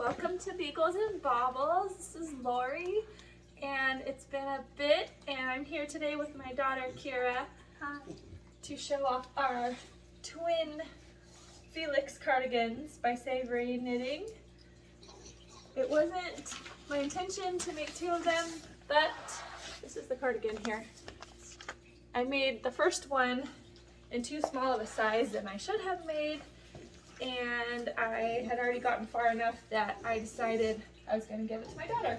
Welcome to Beagles and Bobbles. This is Lori, and it's been a bit, and I'm here today with my daughter Kira to show off our twin FELIX Cardigans by Savory Knitting. It wasn't my intention to make two of them, but this is the cardigan here. I made the first one in too small of a size than I should have made, and I had already gotten far enough that I decided I was going to give it to my daughter.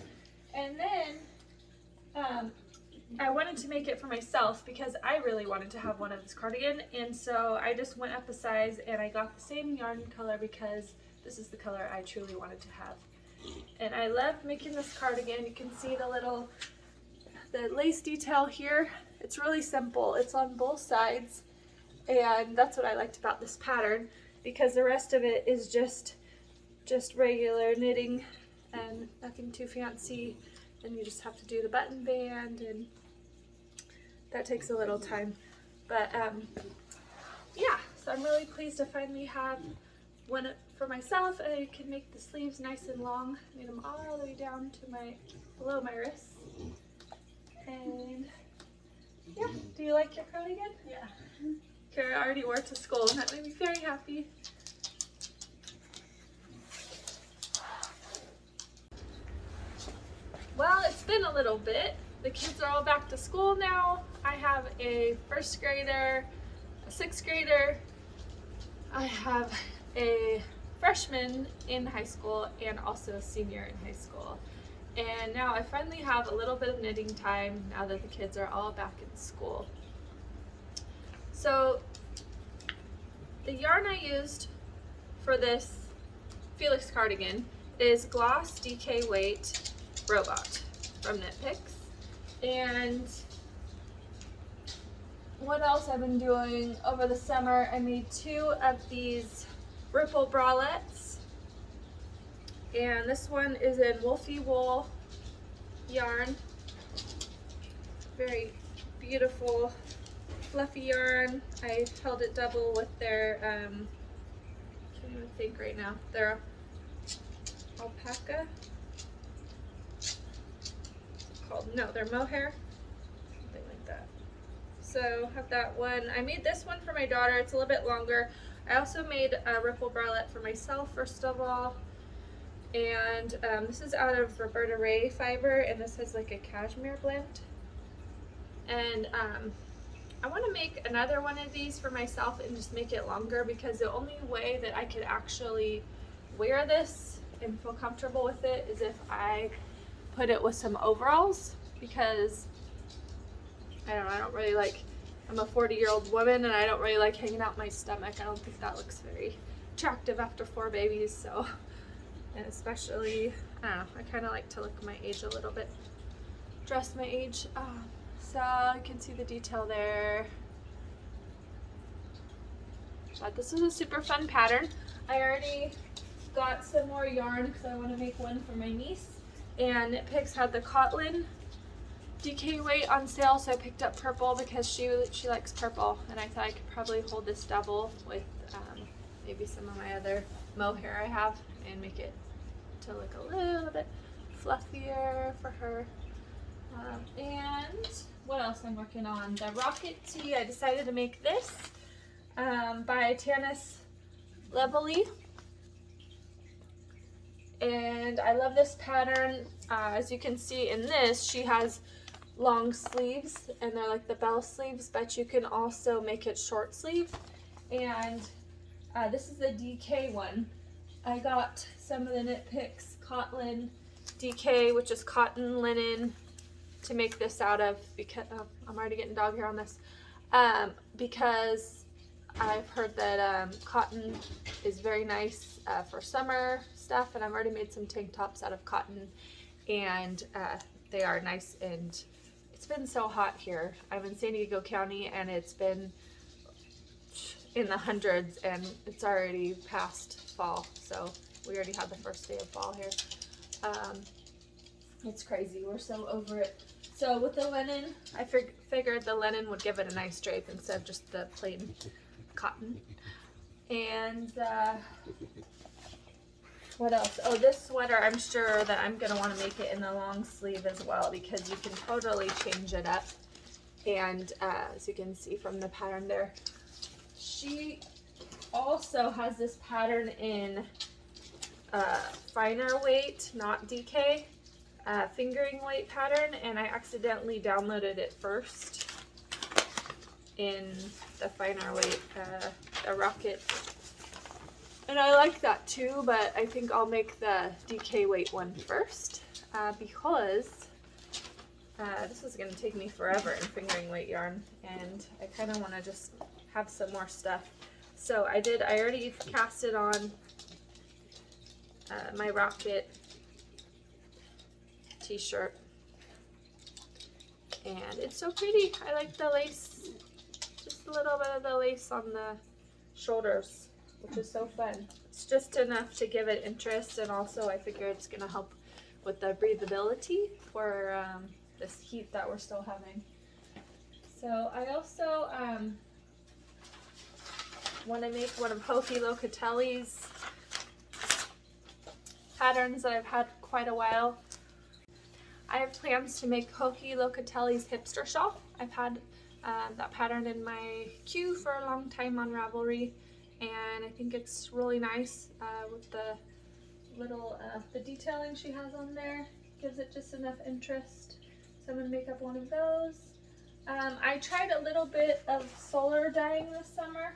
And then I wanted to make it for myself because I really wanted to have one of this cardigan, and so I just went up a size and I got the same yarn color because this is the color I truly wanted to have. And I love making this cardigan. You can see the lace detail here. It's really simple. It's on both sides, and that's what I liked about this pattern, because the rest of it is just regular knitting and nothing too fancy, and you just have to do the button band, and that takes a little time. But yeah, so I'm really pleased to finally have one for myself, and I can make the sleeves nice and long. Made them all the way down to below my wrists. And yeah, do you like your cardigan? Yeah. Kara already wore it to school, and that made me very happy. Well, it's been a little bit. The kids are all back to school now. I have a first grader, a sixth grader. I have a freshman in high school and also a senior in high school. And now I finally have a little bit of knitting time now that the kids are all back in school. So the yarn I used for this FELIX cardigan is Gloss DK Weight Robot from Knit Picks. And what else I've been doing over the summer, I made two of these ripple bralettes. And this one is in Wolfie Wool yarn. Very beautiful fluffy yarn. I held it double with their, can't even think right now, their alpaca. No, they're mohair, something like that. So have that one. I made this one for my daughter. It's a little bit longer. I also made a ripple bralette for myself, first of all. And this is out of Roberta Ray fiber, and this has like a cashmere blend. And I want to make another one of these for myself and just make it longer, because the only way that I could actually wear this and feel comfortable with it is if I put it with some overalls, because I don't really like, I'm a 40-year-old woman and I don't really like hanging out my stomach. I don't think that looks very attractive after 4 babies, so, and especially, I don't know, I kind of like to look my age a little bit, dress my age. So you can see the detail there. But this is a super fun pattern. I already got some more yarn because I want to make one for my niece. And Knit Picks had the Kotlin DK Weight on sale, so I picked up purple because she likes purple, and I thought I could probably hold this double with maybe some of my other mohair I have and make it to look a little bit fluffier for her. And what else I'm working on? The Rocket Tee. I decided to make this by Tanis Levely. And I love this pattern. As you can see in this, she has long sleeves, and they're like the bell sleeves, but you can also make it short sleeve. And this is the DK one. I got some of the Knit Picks Kotlin DK, which is cotton linen, to make this out of, because I'm already getting dog hair on this, because I've heard that cotton is very nice for summer stuff, and I've already made some tank tops out of cotton, and they are nice. And it's been so hot here. I'm in San Diego County, and it's been in the hundreds, and it's already past fall, so we already had the first day of fall here. It's crazy. We're so over it. So with the linen, I figured the linen would give it a nice drape instead of just the plain cotton. And What else? Oh, this sweater, I'm sure that I'm going to want to make it in the long sleeve as well, because you can totally change it up. And as you can see from the pattern there, she also has this pattern in finer weight, not DK, fingering weight pattern, and I accidentally downloaded it first in the finer weight, the Rocket. And I like that too, but I think I'll make the DK weight one first, because this is going to take me forever in fingering weight yarn, and I kind of want to just have some more stuff. So I already casted on my Rocket t-shirt, and it's so pretty. I like the lace, just a little bit of the lace on the shoulders, which is so fun. It's just enough to give it interest, and also I figure it's going to help with the breathability for this heat that we're still having. So I also want to make one of Hokey Locatelli's patterns that I've had quite a while. I have plans to make Hokey Locatelli's Hipster Shop. I've had that pattern in my queue for a long time on Ravelry, and I think it's really nice with the little the detailing she has on there. Gives it just enough interest. So I'm going to make up one of those. I tried a little bit of solar dyeing this summer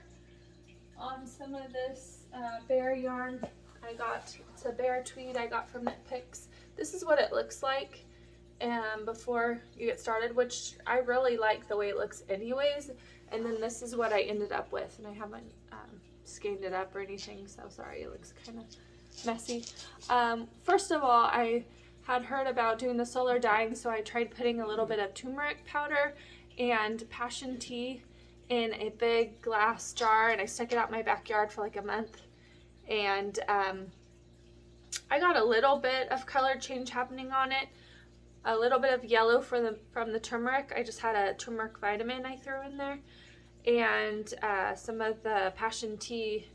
on some of this bear yarn. It's a bear tweed I got from Knit Picks. This is what it looks like before you get started, which I really like the way it looks anyways. And then this is what I ended up with, and I haven't skeined it up or anything, so sorry, it looks kind of messy. First of all, I had heard about doing the solar dyeing, so I tried putting a little bit of turmeric powder and passion tea in a big glass jar, and I stuck it out in my backyard for like a month, and I got a little bit of color change happening on it, a little bit of yellow from the turmeric. I just had a turmeric vitamin I threw in there, and some of the passion tea,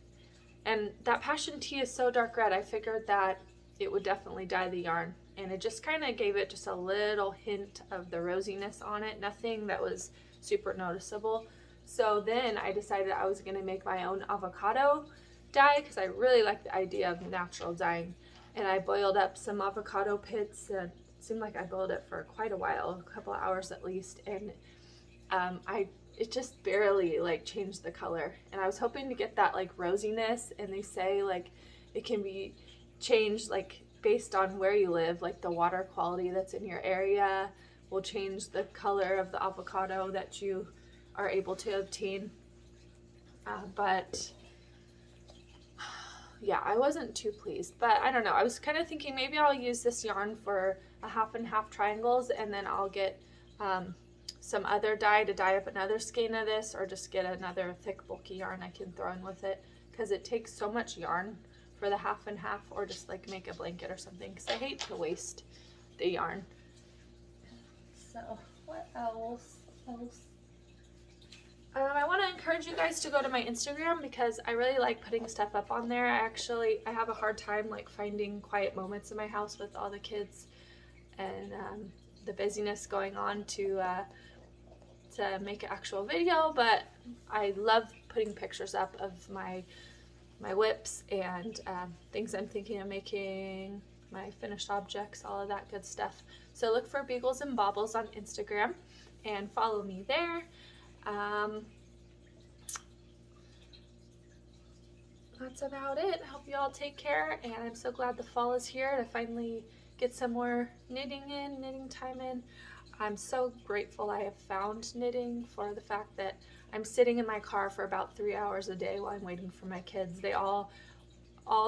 and that passion tea is so dark red, I figured that it would definitely dye the yarn, and it just kind of gave it just a little hint of the rosiness on it, nothing that was super noticeable. So then I decided I was going to make my own avocado dye, because I really like the idea of natural dyeing, and I boiled up some avocado pits, and it seemed like I boiled it for quite a while, a couple of hours at least, and it just barely like changed the color, and I was hoping to get that like rosiness, and they say like it can be changed like based on where you live, like the water quality that's in your area will change the color of the avocado that you are able to obtain. But yeah, I wasn't too pleased, but I don't know, I was kind of thinking maybe I'll use this yarn for a half and half triangles, and then I'll get some other dye to dye up another skein of this, or just get another thick bulky yarn I can throw in with it, because it takes so much yarn for the half and half, or just like make a blanket or something, because I hate to waste the yarn. So what else? I want to encourage you guys to go to my Instagram, because I really like putting stuff up on there. I have a hard time like finding quiet moments in my house with all the kids and the busyness going on to make an actual video, but I love putting pictures up of my whips and things I'm thinking of making, my finished objects, all of that good stuff. So look for Beagles and Bobbles on Instagram and follow me there. That's about it. I hope you all take care, and I'm so glad the fall is here to finally get some more knitting time in. I'm so grateful I have found knitting, for the fact that I'm sitting in my car for about 3 hours a day while I'm waiting for my kids. They all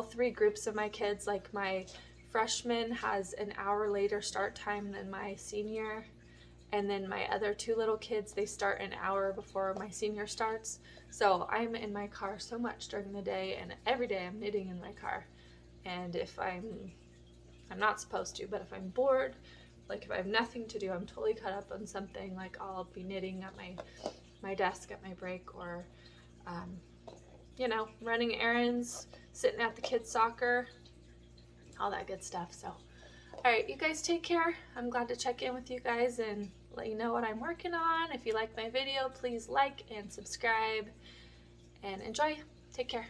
three groups of my kids, like my freshman has an hour later start time than my senior, and then my other two little kids, they start an hour before my senior starts. So I'm in my car so much during the day, and every day I'm knitting in my car. And if I'm not supposed to, but if I'm bored, like if I have nothing to do, I'm totally caught up on something, like I'll be knitting at my desk at my break, or you know, running errands, sitting at the kids' soccer, all that good stuff. So, all right, you guys take care. I'm glad to check in with you guys and let you know what I'm working on. If you like my video, please like and subscribe and enjoy. Take care.